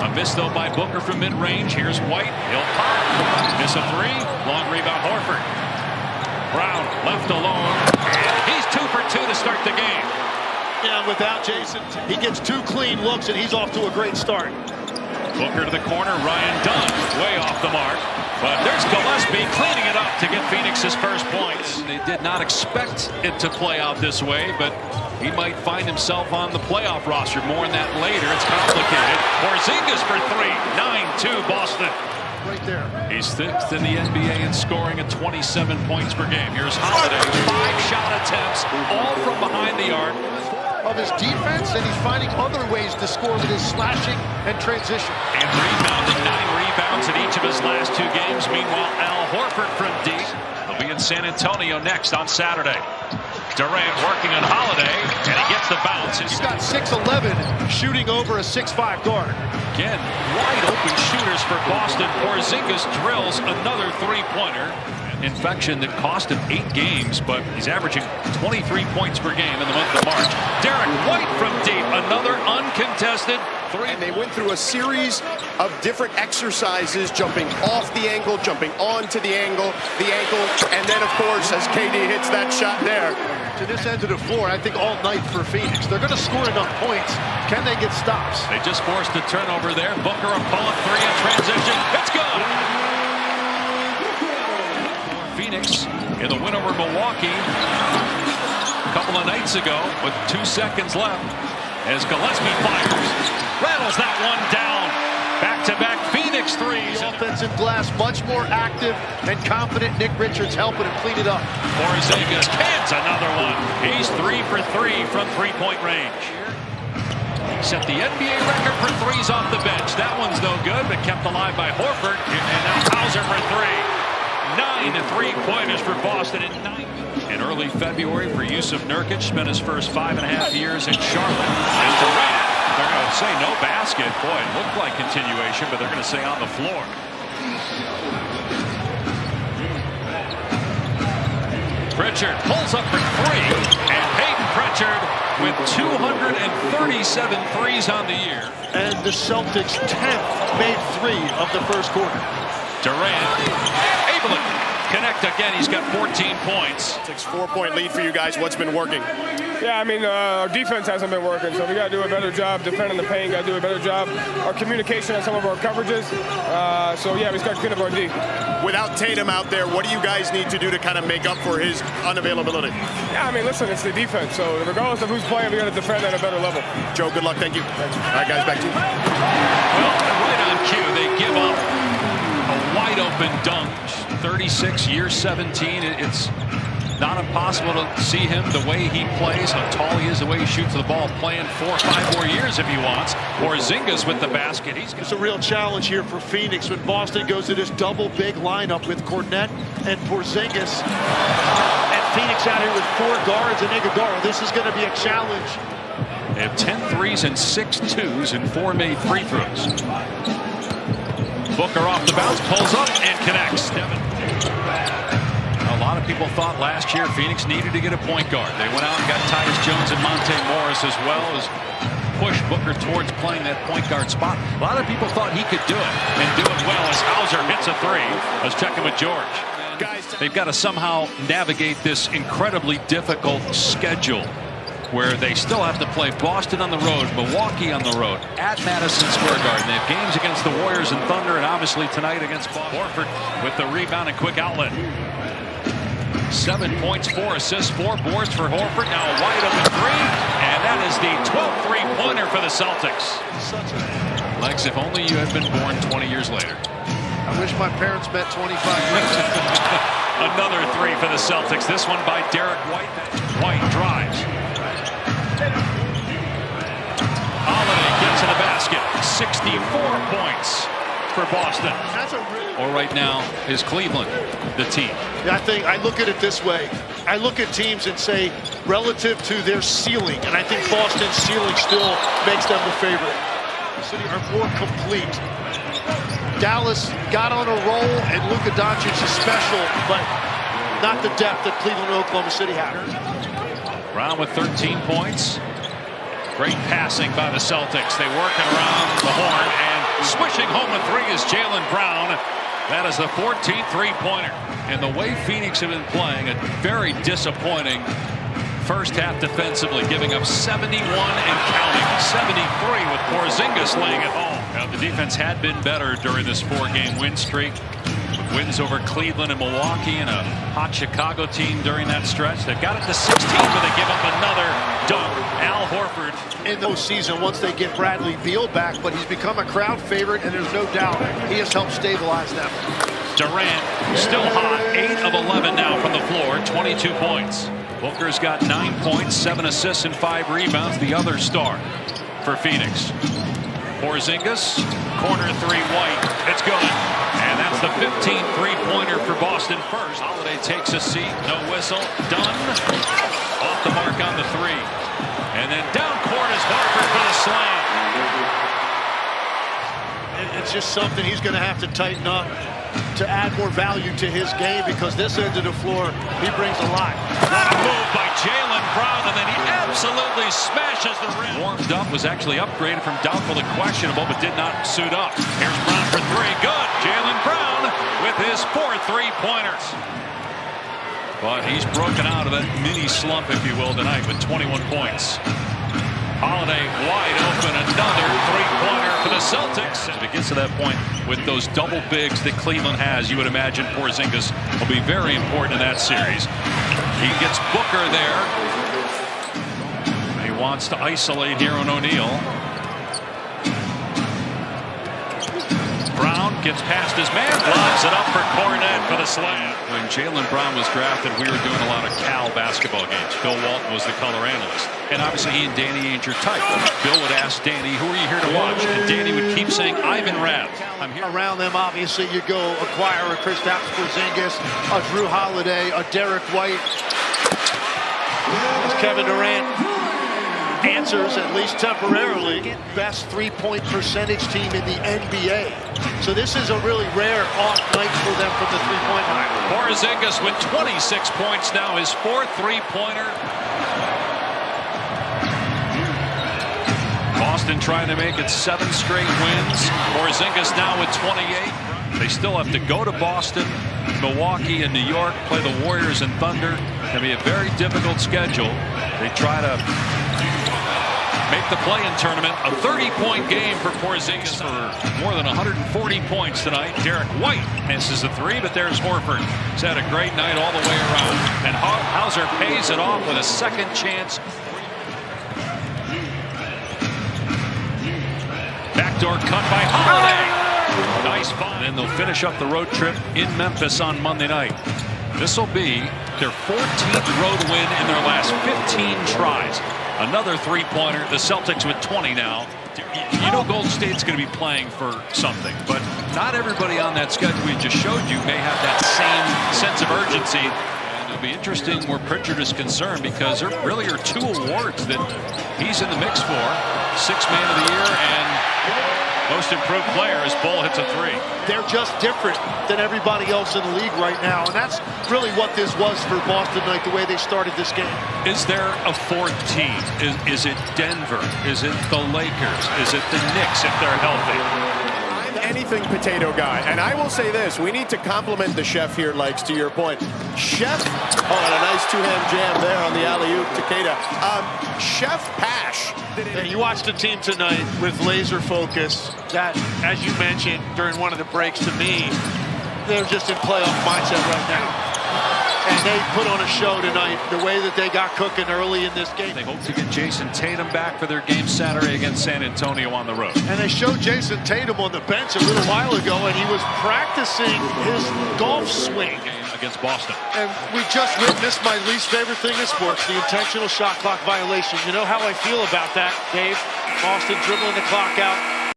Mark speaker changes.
Speaker 1: A miss, though, by Booker from mid-range. Here's White. He'll pop. Miss a three. Long rebound, Horford. Brown left alone. And he's 2 for 2 to start the game.
Speaker 2: Yeah, without Jason, he gets 2 clean looks, and he's off to a great start.
Speaker 1: Booker to the corner. Ryan Dunn way off the mark. But there's Gillespie cleaning it up to get Phoenix's first points. They did not expect it to play out this way, but he might find himself on the playoff roster. More on that later. It's complicated. Porzingis for 3. 9-2 Boston.
Speaker 2: Right there.
Speaker 1: He's 6th in the NBA in scoring at 27 points per game. Here's Holiday. 5 shot attempts, all from behind the arc.
Speaker 2: Of his defense, and he's finding other ways to score with his slashing and transition.
Speaker 1: And rebounding, 9 rebounds in each of his last 2 games. Meanwhile, Al Horford from deep. He'll be in San Antonio next on Saturday. Durant working on Holiday, and he gets the bounce.
Speaker 2: He's got 6'11", shooting over a 6'5" guard.
Speaker 1: Again, wide open shooters for Boston. Porzingis drills another 3-pointer. Infection that cost him 8 games, but he's averaging 23 points per game in the month of March. Derek White from deep, another uncontested 3.
Speaker 3: And they went through a series of different exercises, jumping off the ankle, jumping onto the ankle, and then, of course, as KD hits that shot there.
Speaker 2: To this end of the floor, I think all night for Phoenix. They're going to score enough points. Can they get stops?
Speaker 1: They just forced a turnover there. Booker a pull-up 3 in transition. It's good! Phoenix in the win over Milwaukee a couple of nights ago with 2 seconds left as Gillespie fires. Rattles that one down. Back-to-back Phoenix threes.
Speaker 2: The offensive glass much more active and confident. Nick Richards helping him clean it up.
Speaker 1: Porzingis cans another one. He's 3 for 3 from 3-point range. Set the NBA record for threes off the bench. That one's no good, but kept alive by Horford. And now Hauser for 3. 9 3-pointers for Boston in early February for Yusuf Nurkic. Spent his first 5.5 years in Charlotte. And Durant, they're going to say no basket. Boy, it looked like continuation, but they're going to say on the floor. Pritchard pulls up for 3. And Peyton Pritchard with 237 threes on the year.
Speaker 2: And the Celtics' 10th made 3 of the first quarter.
Speaker 1: Durant able to connect again. He's got 14 points.
Speaker 3: 4-point lead for you guys. What's been working?
Speaker 4: Yeah, I mean, our defense hasn't been working, so we got to do a better job defending the paint. Got to do a better job our communication on some of our coverages. So yeah, we just got to clean up our D.
Speaker 3: Without Tatum out there, what do you guys need to do to kind of make up for his unavailability?
Speaker 4: Yeah, I mean, listen, it's the defense. So regardless of who's playing, we got to defend at a better level.
Speaker 3: Joe, good luck. Thank you.
Speaker 4: Thanks.
Speaker 3: All right, guys, back to you.
Speaker 1: Well, right on cue, they give up a wide open dunk. 36, year 17. It's not impossible to see him the way he plays, how tall he is, the way he shoots the ball, playing 4 or 5 more years if he wants. Porzingis with the basket.
Speaker 2: It's a real challenge here for Phoenix when Boston goes to this double big lineup with Cornette and Porzingis. And Phoenix out here with 4 guards and Iguodala. This is going to be a challenge.
Speaker 1: They have 10 threes and 6 twos and 4 made free throws. Booker off the bounce, pulls up and connects. A lot of people thought last year Phoenix needed to get a point guard. They went out and got Tyus Jones and Monte Morris as well as push Booker towards playing that point guard spot. A lot of people thought he could do it and do it well as Hauser hits a 3. I was checking with George. They've got to somehow navigate this incredibly difficult schedule where they still have to play Boston on the road, Milwaukee on the road, at Madison Square Garden. They have games against the Warriors and Thunder, and obviously tonight against Boston. Horford with the rebound and quick outlet. 7 points, 4 assists, 4 boards for Horford. Now a wide open 3, and that is the 12th 3-pointer for the Celtics. Legs, if only you had been born 20 years later.
Speaker 2: I wish my parents met 25 years ago.
Speaker 1: Another 3 for the Celtics. This one by Derek White. White drives. Holiday gets to the basket. 64 points for Boston. Or right now is Cleveland the team.
Speaker 2: I think I look at it this way. I look at teams and say relative to their ceiling, and I think Boston's ceiling still makes them the favorite. The City are more complete. Dallas got on a roll, and Luka Doncic is special, but not the depth that Cleveland and Oklahoma City have.
Speaker 1: Brown with 13 points. Great passing by the Celtics. They work it around the horn, and swishing home a three is Jaylen Brown. That is the 14th three-pointer. And the way Phoenix have been playing, a very disappointing first half defensively, giving up 71 and counting. 73 with Porzingis laying it home. Now, the defense had been better during this 4-game win streak. Wins over Cleveland and Milwaukee and a hot Chicago team during that stretch. They've got it to 16, but they give up another dunk. Al Horford.
Speaker 2: In the season, once they get Bradley Beal back, but he's become a crowd favorite, and there's no doubt he has helped stabilize them.
Speaker 1: Durant still hot, 8 of 11 now from the floor, 22 points. Booker's got 9 points, 7 assists, and 5 rebounds. The other star for Phoenix. Porzingis, corner three, White. It's good. And that's the 15th three-pointer for Boston first. Holiday takes a seat, no whistle, done. Off the mark on the three. And then down court is Horford for the slam.
Speaker 2: It's just something he's going to have to tighten up to add more value to his game, because this end of the floor, he brings a lot.
Speaker 1: What a move by Jaylen Brown, and then he absolutely smashes the rim. Warmed up, was actually upgraded from doubtful to questionable, but did not suit up. Here's Brown for three. Good. Jaylen Brown with his 4 three-pointers. But he's broken out of that mini slump, if you will, tonight with 21 points. Holiday wide open, another three-pointer for the Celtics. If it gets to that point with those double bigs that Cleveland has, you would imagine Porzingis will be very important in that series. He gets Booker there. He wants to isolate here on O'Neal. Brown gets past his man, lobs it up for Cornette for the slam. When Jaylen Brown was drafted, we were doing a lot of Cal basketball games. Bill Walton was the color analyst. And obviously he and Danny ain't your type. Bill would ask Danny, who are you here to watch? And Danny would keep saying, Ivan Rabb. I'm here.
Speaker 2: Around them, obviously, you go acquire a Kristaps Porzingis, a Drew Holiday, a Derek White. As Kevin Durant answers, at least temporarily, best three-point percentage team in the NBA. So this is a really rare off night for them from the three-point line.
Speaker 1: Porzingis with 26 points now, his 4th three-pointer. Boston trying to make it 7 straight wins. Porzingis now with 28. They still have to go to Boston, Milwaukee, and New York, play the Warriors and Thunder. It'll be a very difficult schedule. They try to make the play-in tournament a 30-point game for Porzingis for more than 140 points tonight. Derek White misses the three, but there's Horford. He's had a great night all the way around. And Hauser pays it off with a second chance. Backdoor cut by Holiday. Nice fun. And they'll finish up the road trip in Memphis on Monday night. This will be their 14th road win in their last 15 tries. Another three-pointer. The Celtics with 20 now. You know Golden State's going to be playing for something, but not everybody on that schedule we just showed you may have that same sense of urgency. And it'll be interesting where Pritchard is concerned, because there really are 2 awards that he's in the mix for. 6th Man of the Year and Most Improved Player as Bull hits a three.
Speaker 2: They're just different than everybody else in the league right now, and that's really what this was for Boston tonight, the way they started this game.
Speaker 1: Is there a 4th team? Is it Denver? Is it the Lakers? Is it the Knicks if they're healthy?
Speaker 3: Anything potato guy, and I will say this: we need to compliment the chef here, Likes, to your point. Chef, oh, and a nice two-hand jam there on the alley-oop to Keita. Chef Pash.
Speaker 2: And you watched the team tonight with laser focus. That, as you mentioned during one of the breaks to me, they're just in playoff mindset right now. And they put on a show tonight, the way that they got cooking early in this game.
Speaker 1: They hope to get Jason Tatum back for their game Saturday against San Antonio on the road.
Speaker 2: And they showed Jason Tatum on the bench a little while ago, and he was practicing his golf swing
Speaker 1: against Boston.
Speaker 2: And we just witnessed my least favorite thing in sports, the intentional shot clock violation. You know how I feel about that, Dave? Boston dribbling the clock out.